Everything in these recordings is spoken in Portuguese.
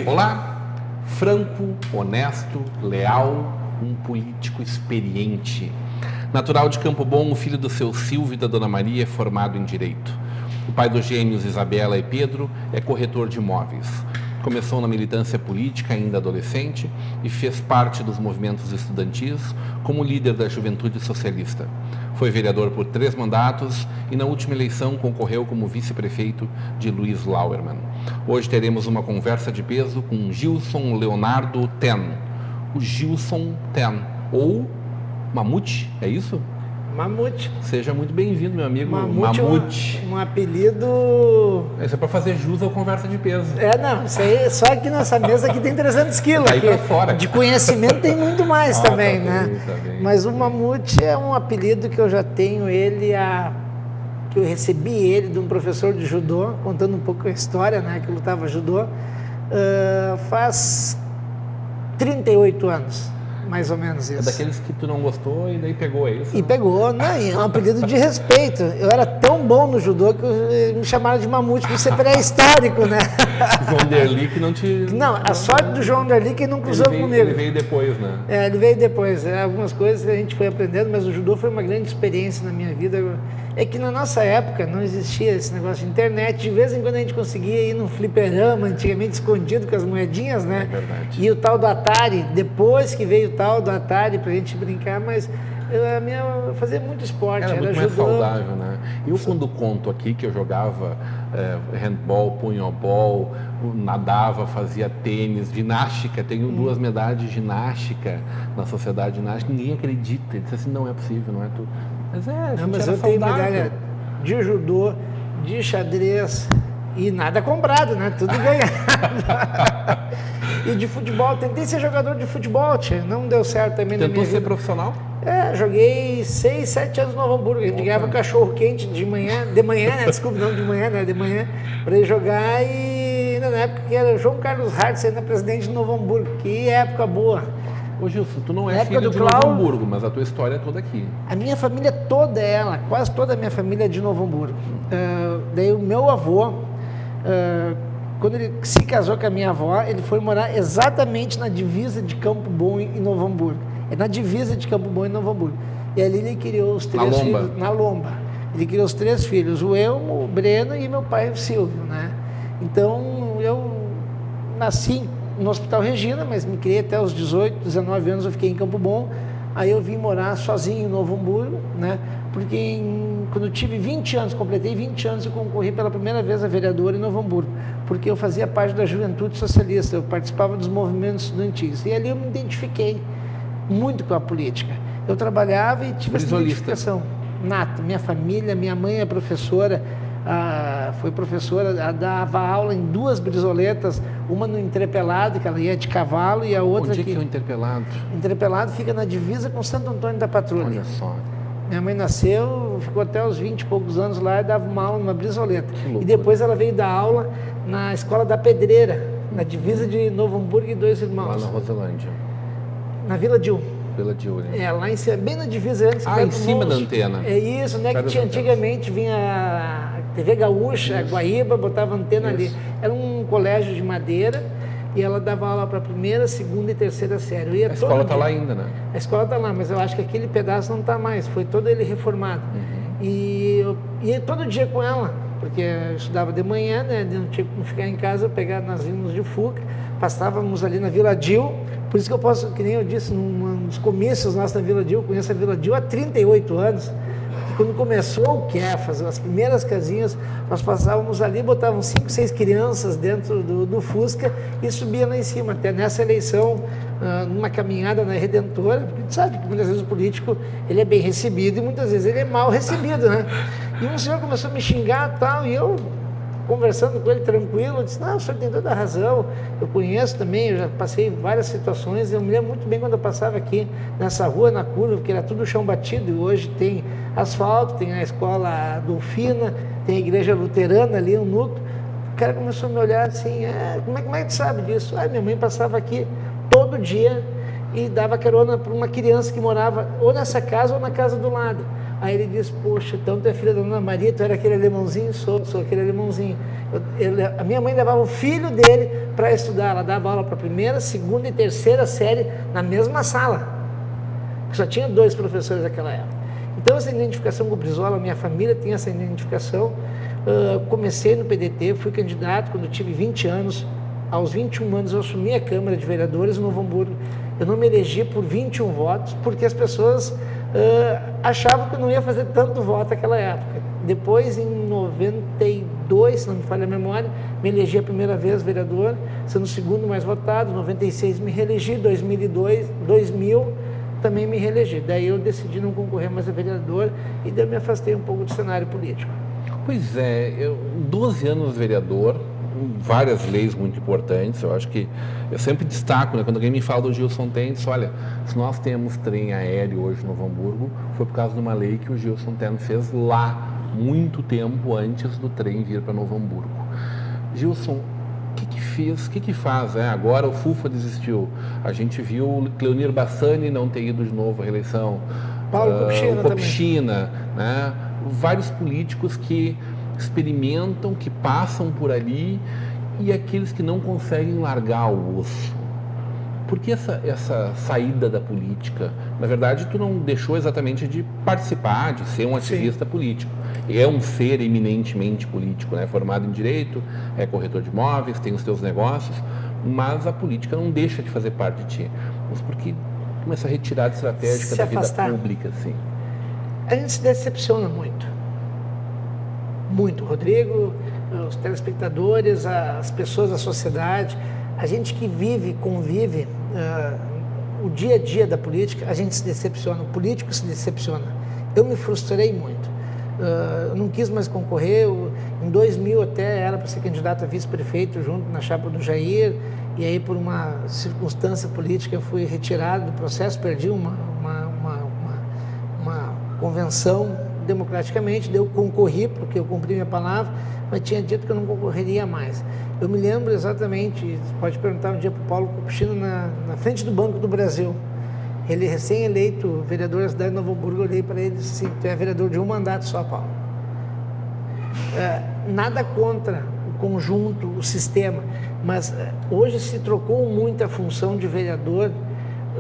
Olá, franco, honesto, leal, um político experiente. Natural de Campo Bom, o filho do seu Silvio e da Dona Maria é formado em Direito. O pai dos gêmeos Isabela e Pedro é corretor de imóveis. Começou na militância política ainda adolescente e fez parte dos movimentos estudantis como líder da Juventude Socialista. Foi vereador por 3 mandatos e na última eleição concorreu como vice-prefeito de Luiz Lauermann. Hoje teremos uma conversa de peso com Gilson Leonardo Ten. O Gilson Ten, ou Mamute, é isso? Mamute. Seja muito bem-vindo, meu amigo Mamute. Um apelido... Isso é para fazer jus ao conversa de peso. Não, isso aí, só aqui nessa mesa aqui tem 300 quilos. Daí pra fora. De conhecimento tem muito mais também, tá né? bem, tá bem. Mas o Mamute é um apelido que eu já tenho que eu recebi ele de um professor de judô, contando um pouco a história, né? Que eu lutava judô, faz 38 anos. Mais ou menos isso. É daqueles que tu não gostou e daí pegou isso. E pegou, né? É um apelido de respeito. Eu era tão bom no judô que me chamaram de Mamute, por ser pré-histórico, né? João Derli que não te... Não, a sorte do João Derli que ele não cruzou comigo. Ele veio depois, né? Ele veio depois. Algumas coisas que a gente foi aprendendo, mas o judô foi uma grande experiência na minha vida. É que na nossa época não existia esse negócio de internet. De vez em quando a gente conseguia ir num fliperama, antigamente escondido com as moedinhas, né? É verdade. E o tal do Atari, depois que veio o tal do Atari pra gente brincar, mas eu fazia muito esporte. Era muito judô. mais saudável, né? Eu quando conto aqui que eu jogava handball, punhobol, nadava, fazia tênis, ginástica, tenho 2 medalhas de ginástica na sociedade ginástica, ninguém acredita. Ele disse assim, não é possível, não é tu. Mas mas eu tenho medalha de judô, de xadrez e nada comprado, né? Tudo ganhado. E de futebol, tentei ser jogador de futebol, não deu certo também na minha vida. Tentou ser profissional? Joguei 6, 7 anos no Novo Hamburgo. A gente ganhava cachorro quente de manhã, né? Desculpa, não de manhã, né? De manhã, para ir jogar. E na época que era João Carlos Hartz, ainda presidente de Novo Hamburgo. Que época boa. Ô Gilson, tu não é filho de Novo Hamburgo, mas a tua história é toda aqui. A minha família toda quase toda a minha família é de Novo Hamburgo. Daí o meu avô, quando ele se casou com a minha avó, ele foi morar exatamente na divisa de Campo Bom e Novo Hamburgo. É na divisa de Campo Bom e Novo Hamburgo. E ali ele criou os 3 filhos. Na Lomba. Ele criou os 3 filhos, o Elmo, o Breno e meu pai, o Silvio, né? Então, eu nasci no Hospital Regina, mas me criei até os 18, 19 anos, eu fiquei em Campo Bom. Aí eu vim morar sozinho em Novo Hamburgo, né? Porque quando eu tive 20 anos, completei 20 anos, eu concorri pela primeira vez a vereador em Novo Hamburgo, porque eu fazia parte da Juventude Socialista, eu participava dos movimentos estudantis. E ali eu me identifiquei muito com a política. Eu trabalhava e tive essa identificação nata. Minha família, minha mãe é professora, foi professora, dava aula em 2 brisoletas, uma no Entrepelado, que ela ia de cavalo, e a outra Onde é que é o Entrepelado? Entrepelado fica na divisa com Santo Antônio da Patrulha. Olha só. Minha mãe nasceu, ficou até os 20 e poucos anos lá e dava uma aula numa brisoleta. E depois ela veio dar aula na Escola da Pedreira, na divisa de Novo Hamburgo e 2 Irmãos. Lá na Roselândia. Na Vila Dil. Vila Dil, né? Lá em cima, bem na divisa antes. Em cima da antena. É isso, né? Que tinha antigamente, vinha a TV Gaúcha, a Guaíba, botava antena ali. Era um colégio de madeira e ela dava aula para a 1ª, 2ª e 3ª série. A escola está lá ainda, né? A escola está lá, mas eu acho que aquele pedaço não está mais, foi todo ele reformado. E eu ia todo dia com ela, porque eu estudava de manhã, né? Não tinha como ficar em casa, pegar nas vinhas de Fuca, passávamos ali na Vila Dil. Por isso que eu posso, que nem eu disse, nos comícios nossos na Vila Dil, eu conheço a Vila Dil há 38 anos. E quando começou o Kefas, as primeiras casinhas, nós passávamos ali, botávamos 5, 6 crianças dentro do Fusca e subia lá em cima. Até nessa eleição, numa caminhada na Redentora, porque tu sabe que muitas vezes o político ele é bem recebido e muitas vezes ele é mal recebido, né? E um senhor começou a me xingar e tal, e eu conversando com ele tranquilo, eu disse, não, o senhor tem toda a razão, eu conheço também, eu já passei várias situações, eu me lembro muito bem quando eu passava aqui nessa rua, na curva, porque era tudo chão batido, e hoje tem asfalto, tem a escola Dolfina, tem a igreja luterana ali, um núcleo. O cara começou a me olhar assim, como é que tu sabe disso? Minha mãe passava aqui todo dia e dava carona para uma criança que morava ou nessa casa ou na casa do lado. Aí ele disse, poxa, então tu é filha da Dona Maria, tu era aquele alemãozinho? Sou aquele alemãozinho. A minha mãe levava o filho dele para estudar, ela dava aula para a primeira, segunda e terceira série na mesma sala, que só tinha 2 professores naquela época. Então essa identificação com o Brizola, minha família tem essa identificação. Comecei no PDT, fui candidato quando tive 20 anos, aos 21 anos eu assumi a Câmara de Vereadores em Novo Hamburgo. Eu não me elegi por 21 votos, porque as pessoas achavam que eu não ia fazer tanto voto naquela época. Depois, em 92, se não me falha a memória, me elegi a primeira vez vereador, sendo o segundo mais votado. Em 96 me reelegi, 2000 também me reelegi. Daí eu decidi não concorrer mais a vereador e daí eu me afastei um pouco do cenário político. Pois é, 12 anos vereador, várias leis muito importantes, eu acho que eu sempre destaco, né, quando alguém me fala do Gilson Tentes, olha, se nós temos trem aéreo hoje no Novo Hamburgo, foi por causa de uma lei que o Gilson Tentes fez lá, muito tempo antes do trem vir para Novo Hamburgo. Gilson, o que faz? Agora o FUFA desistiu, a gente viu o Cleonir Bassani não ter ido de novo à reeleição, Paulo Copchina, né? Vários políticos que experimentam, que passam por ali, e aqueles que não conseguem largar o osso. Por que essa saída da política? Na verdade, tu não deixou exatamente de participar, de ser um ativista político. É um ser eminentemente político, né? Formado em direito, é corretor de imóveis, tem os teus negócios, mas a política não deixa de fazer parte de ti. Mas por que essa retirada estratégica da vida pública, assim? A gente se decepciona muito. Muito. Rodrigo, os telespectadores, as pessoas da sociedade, a gente que convive o dia a dia da política, a gente se decepciona, o político se decepciona. Eu me frustrei muito. Eu não quis mais concorrer, em 2000 até era para ser candidato a vice-prefeito junto na chapa do Jair, e aí por uma circunstância política eu fui retirado do processo, perdi uma convenção democraticamente, eu concorri porque eu cumpri minha palavra, mas tinha dito que eu não concorreria mais. Eu me lembro exatamente, você pode perguntar um dia para o Paulo Copchina na frente do Banco do Brasil, ele recém-eleito vereador da cidade de Novo Hamburgo, eu olhei para ele e disse assim, tu é vereador de um mandato só, Paulo. Nada contra o conjunto, o sistema, mas hoje se trocou muito a função de vereador.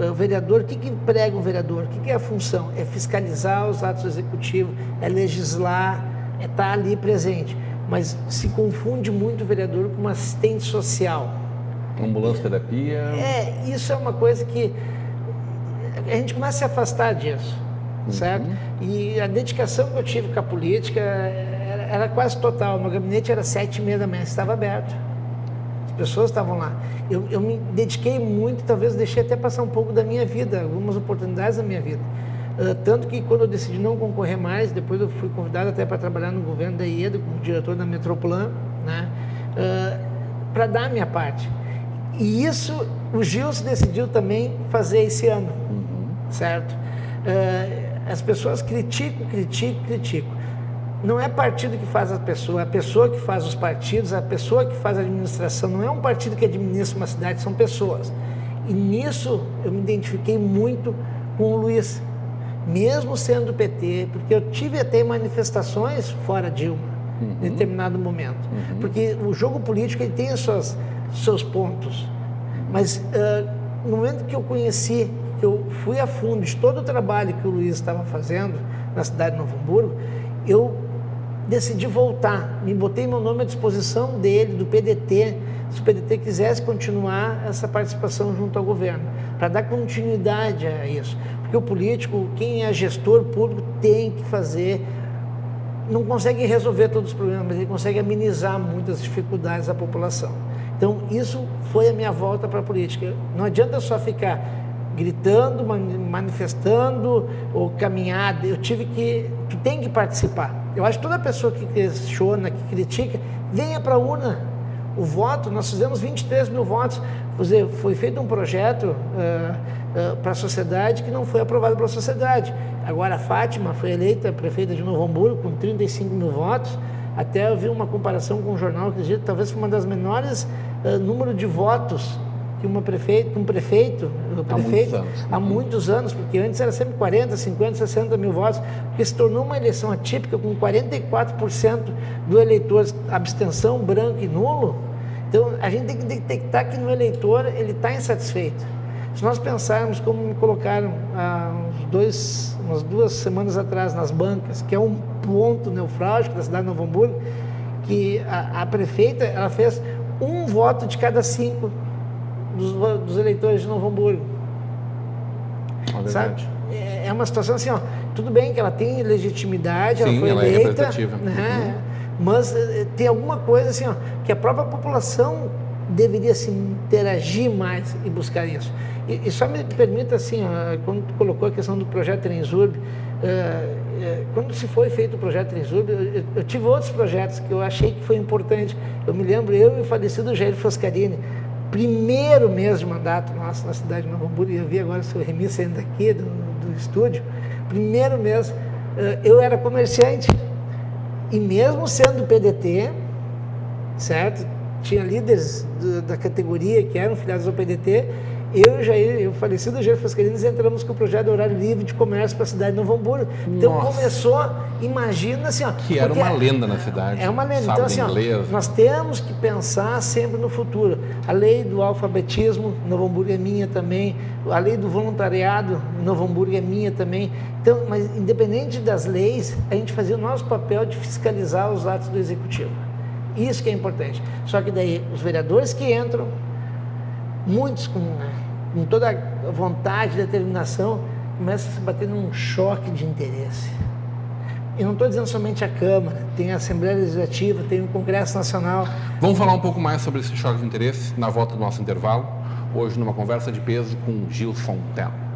O vereador, o que prega um vereador? O que é a função? É fiscalizar os atos executivos, é legislar, é estar ali presente. Mas se confunde muito o vereador com um assistente social. Ambulância terapia. Isso é uma coisa que a gente começa a se afastar disso, certo? E a dedicação que eu tive com a política era quase total. Meu gabinete era 7h30 da manhã, estava aberto. As pessoas estavam lá. Eu me dediquei muito, talvez deixei até passar um pouco da minha vida, algumas oportunidades da minha vida. Tanto que quando eu decidi não concorrer mais, depois eu fui convidado até para trabalhar no governo da IEDA, como diretor da Metroplan, né, para dar a minha parte. E isso o Gilson decidiu também fazer esse ano, certo? As pessoas criticam. Não é partido que faz a pessoa que faz os partidos, a pessoa que faz a administração. Não é um partido que administra uma cidade, são pessoas. E nisso eu me identifiquei muito com o Luiz, mesmo sendo do PT, porque eu tive até manifestações fora Dilma, em determinado momento. Porque o jogo político ele tem os seus pontos. Mas no momento que eu conheci, que eu fui a fundo de todo o trabalho que o Luiz estava fazendo na cidade de Novo Hamburgo, eu decidi voltar, me botei meu nome à disposição dele, do PDT, se o PDT quisesse continuar essa participação junto ao governo, para dar continuidade a isso. Porque o político, quem é gestor público, tem que fazer, não consegue resolver todos os problemas, mas ele consegue amenizar muitas dificuldades da população. Então, isso foi a minha volta para a política. Não adianta só ficar gritando, manifestando ou caminhar, tu tem que participar. Eu acho que toda pessoa que questiona, que critica, venha para a urna. O voto, nós fizemos 23 mil votos. Foi feito um projeto para a sociedade que não foi aprovado pela sociedade. Agora a Fátima foi eleita prefeita de Novo Hamburgo com 35 mil votos. Até eu vi uma comparação com um jornal que dizia talvez foi uma das menores número de votos que um prefeito há muitos anos, porque antes era sempre 40, 50, 60 mil votos, porque se tornou uma eleição atípica com 44% do eleitor abstenção, branco e nulo. Então a gente tem que detectar que no eleitor ele está insatisfeito. Se nós pensarmos como me colocaram umas 2 semanas atrás nas bancas, que é um ponto nevrálgico da cidade de Novo Hamburgo, que a prefeita ela fez 1 voto de cada 5 dos eleitores de Novo Hamburgo. Sabe? É uma situação assim, ó, tudo bem que ela tem legitimidade, ela foi eleita, né? Mas tem alguma coisa assim, ó, que a própria população deveria se interagir mais e buscar isso. E só me permita assim, ó, quando tu colocou a questão do projeto Transurb, quando se foi feito o projeto Transurb, eu tive outros projetos que eu achei que foi importante. Eu me lembro, eu e o falecido Jair Foscarini, primeiro mês de mandato nosso na cidade de Novo Hamburgo, e eu vi agora o seu Remi saindo daqui do estúdio, primeiro mês, eu era comerciante, e mesmo sendo PDT, certo? Tinha líderes da categoria que eram filiados ao PDT, eu e Jair, o falecido Jair Foscarini, entramos com o projeto de horário livre de comércio para a cidade de Novo Hamburgo. Então começou, imagina assim, ó, que era uma lenda na cidade. É uma lenda. Então assim, ó, nós temos que pensar sempre no futuro. A lei do alfabetismo, Novo Hamburgo é minha também. A lei do voluntariado, Novo Hamburgo é minha também. Então, mas independente das leis, a gente fazia o nosso papel de fiscalizar os atos do executivo. Isso que é importante. Só que daí os vereadores que entram, muitos com toda a vontade e determinação, começam a se bater num choque de interesse. E não estou dizendo somente a Câmara, tem a Assembleia Legislativa, tem o Congresso Nacional. Vamos falar um pouco mais sobre esse choque de interesse na volta do nosso intervalo, hoje numa conversa de peso com Gilson Tella.